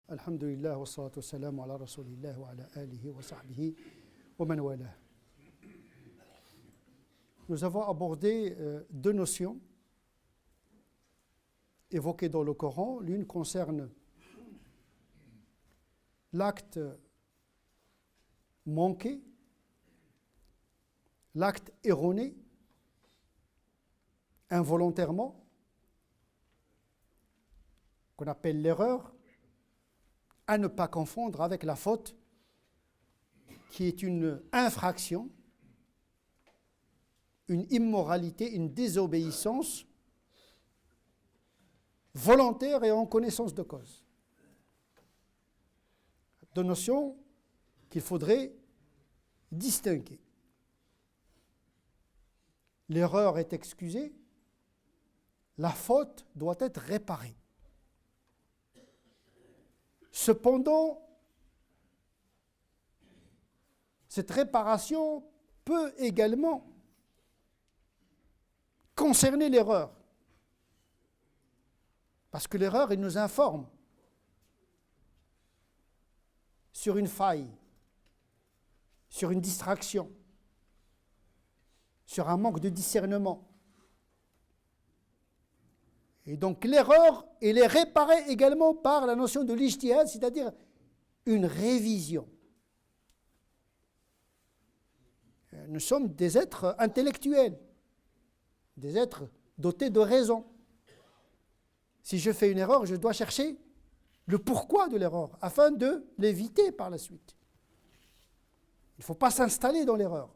Alhamdulillah wa salatu wa salam ala rasulillah wa ala alihi wa sahbihi wa man wala. Nous avons abordé deux notions évoquées dans le Coran. L'une concerne l'acte manqué, l'acte erroné, involontairement, qu'on appelle l'erreur, à ne pas confondre avec la faute, qui est une infraction, une immoralité, une désobéissance volontaire et en connaissance de cause. Deux notions qu'il faudrait distinguer. L'erreur est excusée, la faute doit être réparée. Cependant, cette réparation peut également concerner l'erreur. Parce que l'erreur, elle nous informe sur une faille, sur une distraction, sur un manque de discernement. Et donc l'erreur, elle est réparée également par la notion de l'ijtihad, c'est-à-dire une révision. Nous sommes des êtres intellectuels, des êtres dotés de raison. Si je fais une erreur, je dois chercher le pourquoi de l'erreur, afin de l'éviter par la suite. Il ne faut pas s'installer dans l'erreur,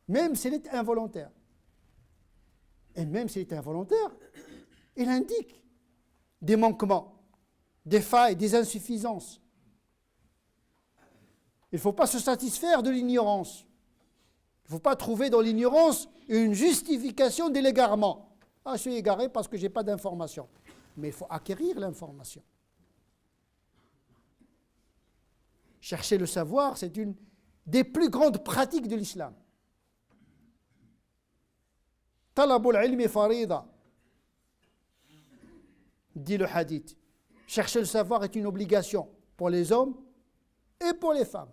même si elle est involontaire. Et même si elle est involontaire, il indique des manquements, des failles, des insuffisances. Il ne faut pas se satisfaire de l'ignorance. Il ne faut pas trouver dans l'ignorance une justification de l'égarement. Ah, je suis égaré parce que je n'ai pas d'information. Mais il faut acquérir l'information. Chercher le savoir, c'est une des plus grandes pratiques de l'islam. Talabul ilmi farida, dit le hadith. Chercher le savoir est une obligation pour les hommes et pour les femmes.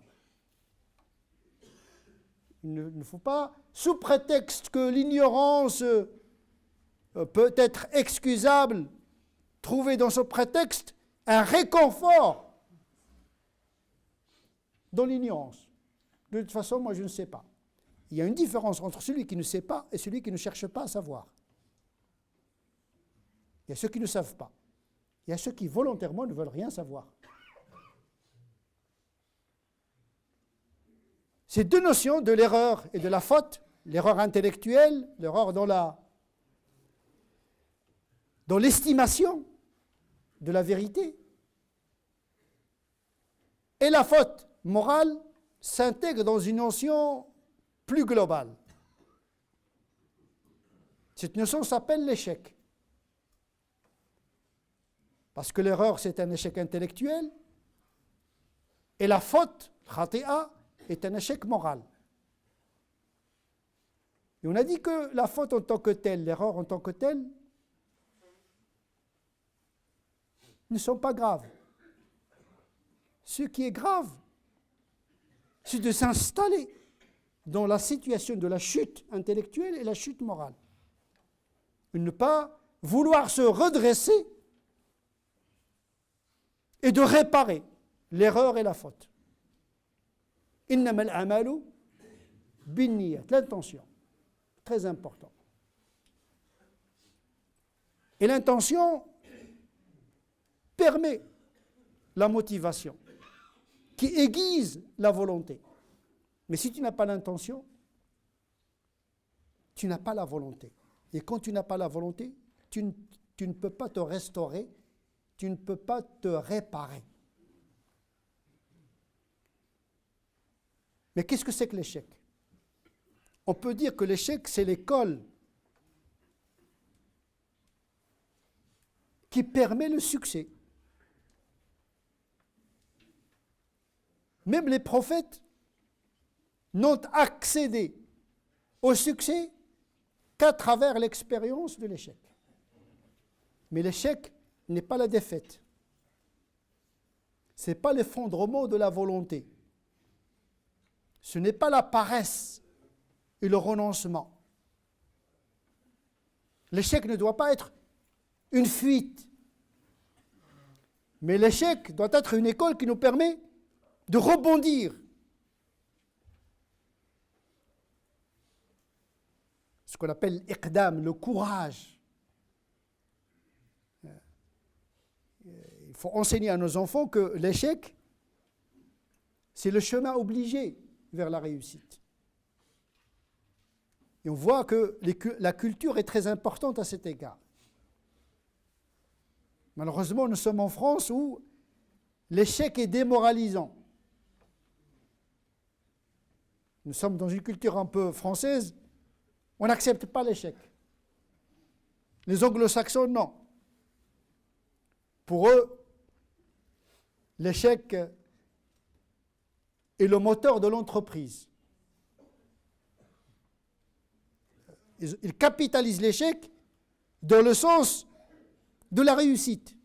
Il ne faut pas, sous prétexte que l'ignorance peut être excusable, trouver dans ce prétexte un réconfort dans l'ignorance. De toute façon, moi je ne sais pas. Il y a une différence entre celui qui ne sait pas et celui qui ne cherche pas à savoir. Il y a ceux qui ne savent pas. Il y a ceux qui volontairement ne veulent rien savoir. Ces deux notions de l'erreur et de la faute, l'erreur intellectuelle, l'erreur dans l'estimation de la vérité, et la faute morale s'intègrent dans une notion plus globale. Cette notion s'appelle l'échec. Parce que l'erreur, c'est un échec intellectuel, et la faute, khati'a, est un échec moral. Et on a dit que la faute en tant que telle, l'erreur en tant que telle, ne sont pas graves. Ce qui est grave, c'est de s'installer dans la situation de la chute intellectuelle et la chute morale. Et ne pas vouloir se redresser et de réparer l'erreur et la faute. Innamal a'malu binniyat, l'intention, très important. Et l'intention permet la motivation, qui aiguise la volonté. Mais si tu n'as pas l'intention, tu n'as pas la volonté. Et quand tu n'as pas la volonté, tu ne peux pas te restaurer, tu ne peux pas te réparer. Mais qu'est-ce que c'est que l'échec? On peut dire que l'échec, c'est l'école qui permet le succès. Même les prophètes n'ont accédé au succès qu'à travers l'expérience de l'échec. Mais l'échec n'est pas la défaite. ce n'est pas l'effondrement de la volonté. Ce n'est pas la paresse et le renoncement. L'échec ne doit pas être une fuite. Mais l'échec doit être une école qui nous permet de rebondir. Ce qu'on appelle l'iqdam, le courage. Il faut enseigner à nos enfants que l'échec, c'est le chemin obligé vers la réussite. Et on voit que la culture est très importante à cet égard. Malheureusement, nous sommes en France où l'échec est démoralisant. Nous sommes dans une culture un peu française, on n'accepte pas l'échec. Les anglo-saxons, non. Pour eux, l'échec est le moteur de l'entreprise. Ils capitalisent l'échec dans le sens de la réussite.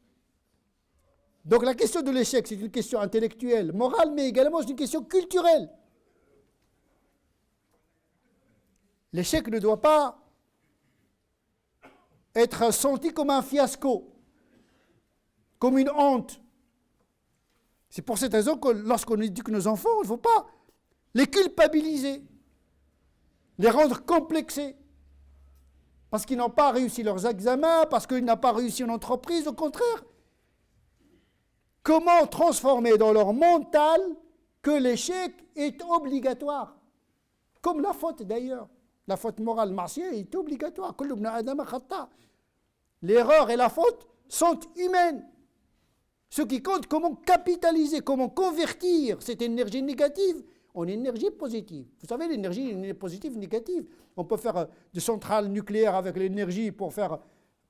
Donc la question de l'échec, c'est une question intellectuelle, morale, mais également c'est une question culturelle. L'échec ne doit pas être senti comme un fiasco, comme une honte. C'est pour cette raison que lorsqu'on éduque nos enfants, il ne faut pas les culpabiliser, les rendre complexés, parce qu'ils n'ont pas réussi leurs examens, parce qu'ils n'ont pas réussi une entreprise. Au contraire, comment transformer dans leur mental que l'échec est obligatoire, comme la faute d'ailleurs. La faute morale martiale est obligatoire. L'erreur et la faute sont humaines. Ce qui compte, comment capitaliser, comment convertir cette énergie négative en énergie positive. Vous savez, l'énergie positive, négative, on peut faire des centrales nucléaires avec l'énergie pour faire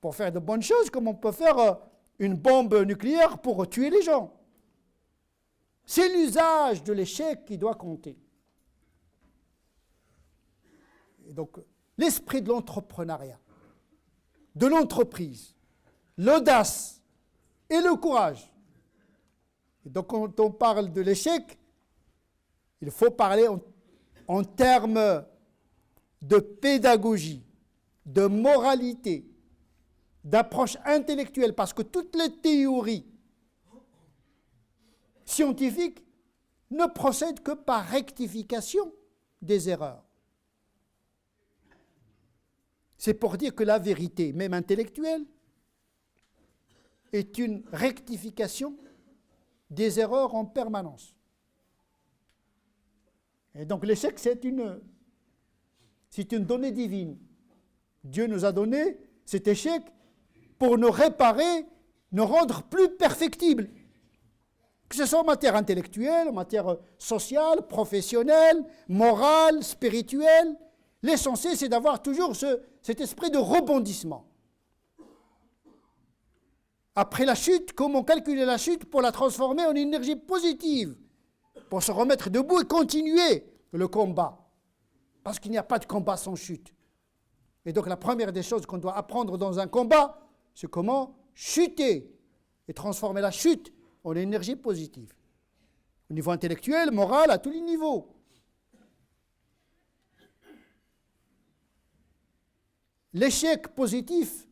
de bonnes choses, comme on peut faire une bombe nucléaire pour tuer les gens. C'est l'usage de l'échec qui doit compter. Et donc, l'esprit de l'entrepreneuriat, de l'entreprise, l'audace et le courage. Et donc, quand on parle de l'échec, il faut parler en termes de pédagogie, de moralité, d'approche intellectuelle, parce que toutes les théories scientifiques ne procèdent que par rectification des erreurs. C'est pour dire que la vérité, même intellectuelle, est une rectification des erreurs en permanence. Et donc l'échec, c'est une donnée divine. Dieu nous a donné cet échec pour nous réparer, nous rendre plus perfectibles. Que ce soit en matière intellectuelle, en matière sociale, professionnelle, morale, spirituelle. L'essentiel, c'est d'avoir toujours cet esprit de rebondissement. Après la chute, comment calculer la chute pour la transformer en énergie positive, pour se remettre debout et continuer le combat. Parce qu'il n'y a pas de combat sans chute. Et donc la première des choses qu'on doit apprendre dans un combat, c'est comment chuter et transformer la chute en énergie positive. Au niveau intellectuel, moral, à tous les niveaux. L'échec positif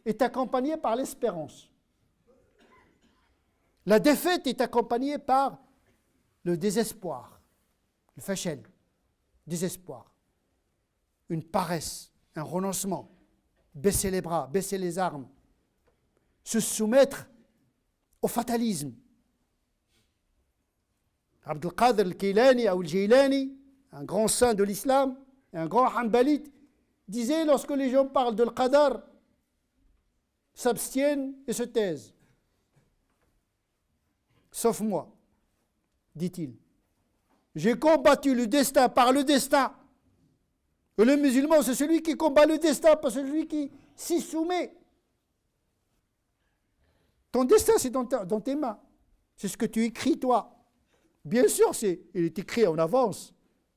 est accompagné par l'espérance. La défaite est accompagnée par le désespoir, le fachel, désespoir, une paresse, un renoncement, baisser les bras, baisser les armes, se soumettre au fatalisme. Abdul Qadir al-Kaylani ou al-Jilani, un grand saint de l'islam, et un grand hanbalite, disait lorsque les gens parlent de l'Qadar, s'abstiennent et se taisent. Sauf moi, dit-il. J'ai combattu le destin par le destin. Et le musulman, c'est celui qui combat le destin, pas celui qui s'y soumet. Ton destin, c'est dans tes mains. C'est ce que tu écris, toi. Bien sûr, il est écrit en avance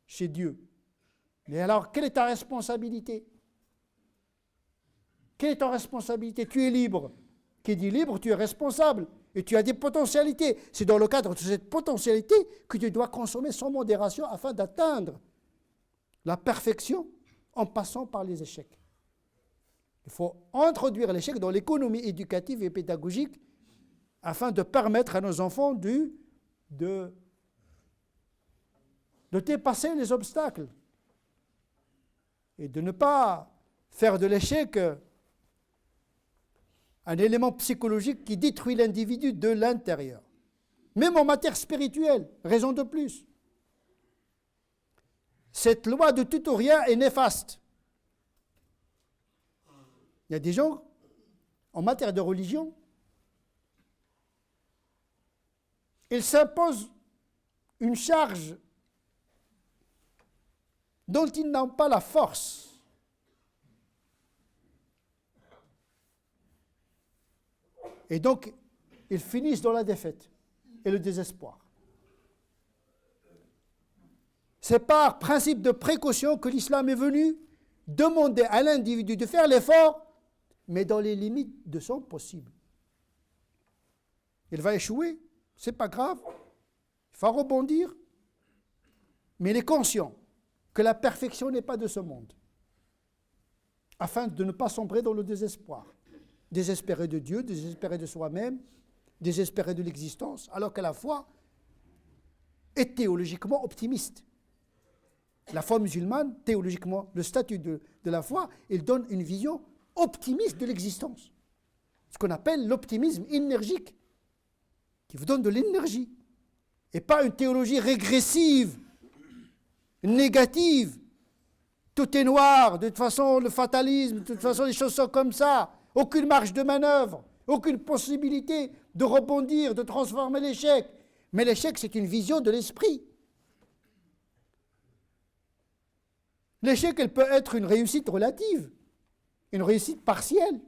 chez Dieu. Mais alors, quelle est ta responsabilité? Quelle est ta responsabilité? Tu es libre. Qui dit libre, tu es responsable. Et tu as des potentialités. C'est dans le cadre de cette potentialité que tu dois consommer sans modération afin d'atteindre la perfection en passant par les échecs. Il faut introduire l'échec dans l'économie éducative et pédagogique afin de permettre à nos enfants de dépasser les obstacles et de ne pas faire de l'échec un élément psychologique qui détruit l'individu de l'intérieur. Même en matière spirituelle, raison de plus. Cette loi de tout ou rien est néfaste. Il y a des gens, en matière de religion, ils s'imposent une charge dont ils n'ont pas la force. Et donc, ils finissent dans la défaite et le désespoir. C'est par principe de précaution que l'islam est venu demander à l'individu de faire l'effort, mais dans les limites de son possible. Il va échouer, c'est pas grave, il va rebondir, mais il est conscient que la perfection n'est pas de ce monde, afin de ne pas sombrer dans le désespoir. Désespéré de Dieu, désespéré de soi-même, désespéré de l'existence, alors que la foi est théologiquement optimiste. La foi musulmane, théologiquement, le statut de la foi, il donne une vision optimiste de l'existence. Ce qu'on appelle l'optimisme énergique, qui vous donne de l'énergie, et pas une théologie régressive, négative. Tout est noir, de toute façon le fatalisme, de toute façon les choses sont comme ça. Aucune marge de manœuvre, aucune possibilité de rebondir, de transformer l'échec. Mais l'échec, c'est une vision de l'esprit. L'échec, elle peut être une réussite relative, une réussite partielle,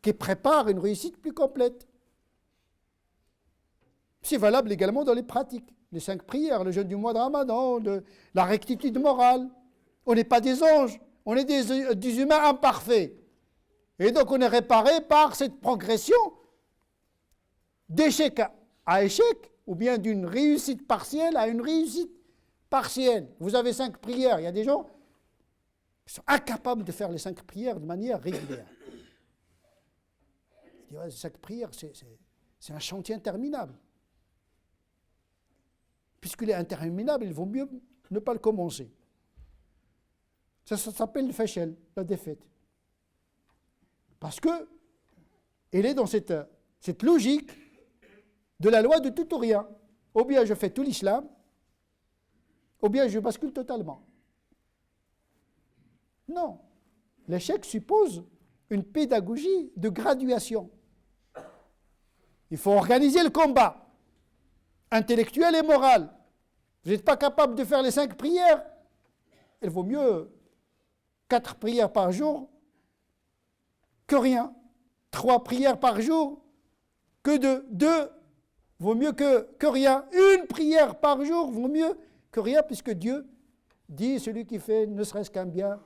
qui prépare une réussite plus complète. C'est valable également dans les pratiques. Les 5 prières, le jeûne du mois de Ramadan, la rectitude morale. On n'est pas des anges, on est des humains imparfaits. Et donc on est réparé par cette progression d'échec à échec, ou bien d'une réussite partielle à une réussite partielle. Vous avez 5 prières, il y a des gens qui sont incapables de faire les 5 prières de manière régulière. Ils disent, ouais, 5 prières, c'est un chantier interminable. Puisqu'il est interminable, il vaut mieux ne pas le commencer. Ça s'appelle le fashel, la défaite. Parce que il est dans cette logique de la loi de tout ou rien. Ou bien je fais tout l'islam, ou bien je bascule totalement. Non. L'échec suppose une pédagogie de graduation. Il faut organiser le combat, intellectuel et moral. Vous n'êtes pas capable de faire les 5 prières. Il vaut mieux 4 prières par jour que rien. 3 prières par jour que 2. 2 vaut mieux que rien. 1 prière par jour vaut mieux que rien, puisque Dieu dit, celui qui fait ne serait-ce qu'un bien,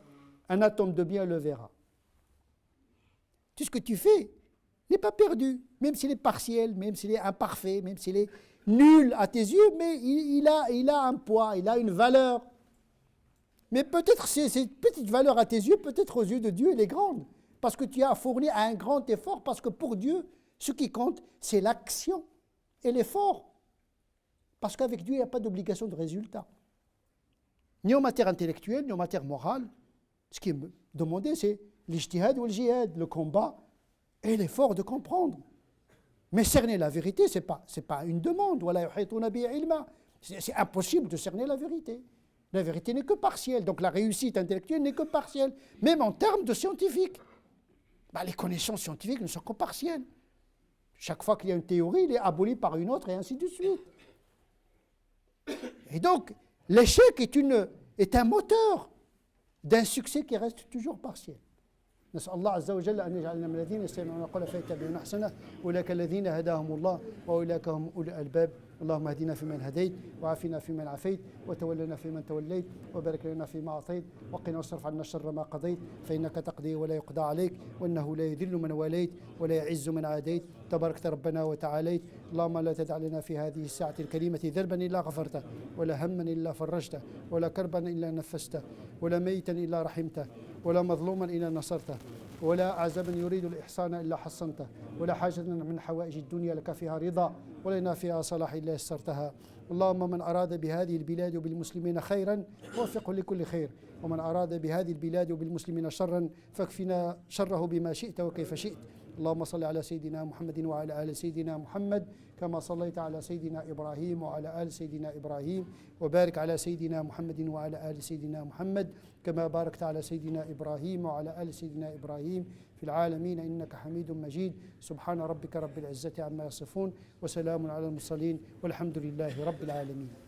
un atome de bien le verra. Tout ce que tu fais n'est pas perdu, même s'il est partiel, même s'il est imparfait, même s'il est nul à tes yeux, mais il a un poids, il a une valeur. Mais peut-être cette petite valeur à tes yeux, peut-être aux yeux de Dieu, elle est grande. Parce que tu as fourni un grand effort, parce que pour Dieu, ce qui compte, c'est l'action et l'effort. Parce qu'avec Dieu, il n'y a pas d'obligation de résultat. Ni en matière intellectuelle, ni en matière morale. Ce qui est demandé, c'est l'ijtihad ou le jihad, le combat et l'effort de comprendre. Mais cerner la vérité, ce n'est pas une demande. C'est impossible de cerner la vérité. La vérité n'est que partielle. Donc la réussite intellectuelle n'est que partielle. Même en termes de scientifique. Les connaissances scientifiques ne sont que partielles. Chaque fois qu'il y a une théorie, elle est abolie par une autre et ainsi de suite. Et donc, l'échec est un moteur d'un succès qui reste toujours partiel. نسأل الله عز وجل أن يجعلنا من الذين يستمعون القول فيتبعون أحسنه، أولئك الذين هداهم الله وأولئك هم أولو الألباب. اللهم اهدنا فيمن هديت، وعافنا فيمن عافيت، وتولنا فيمن توليت، وبارك لنا فيما أعطيت، وقنا واصرف عنا شر ما قضيت، فإنك تقضي ولا يقضى عليك، وإنه لا يذل من واليت ولا يعز من عاديت، تباركت ربنا وتعاليت. اللهم لا تدع لنا في هذه الساعة الكريمة ذنبا إلا غفرته، ولا هما إلا فرجته، ولا كربا إلا نفسته، ولا ميتا إلا رحمته، ولا مظلوما إلا نصرته، ولا أعزبا يريد الإحسان إلا حصنته، ولا حاجة من حوائج الدنيا لك فيها رضا ولنا فيها صلاح إلا يسرتها. اللهم من أراد بهذه البلاد وبالمسلمين خيرا وفقه لكل خير، ومن أراد بهذه البلاد وبالمسلمين شرا فاكفنا شره بما شئت وكيف شئت. اللهم صل على سيدنا محمد وعلى آل سيدنا محمد كما صليت على سيدنا إبراهيم وعلى آل سيدنا إبراهيم، وبارك على سيدنا محمد وعلى آل سيدنا محمد كما باركت على سيدنا إبراهيم وعلى آل سيدنا إبراهيم في العالمين إنك حميد مجيد. سبحان ربك رب العزة عما يصفون، وسلام على المرسلين، والحمد لله رب العالمين.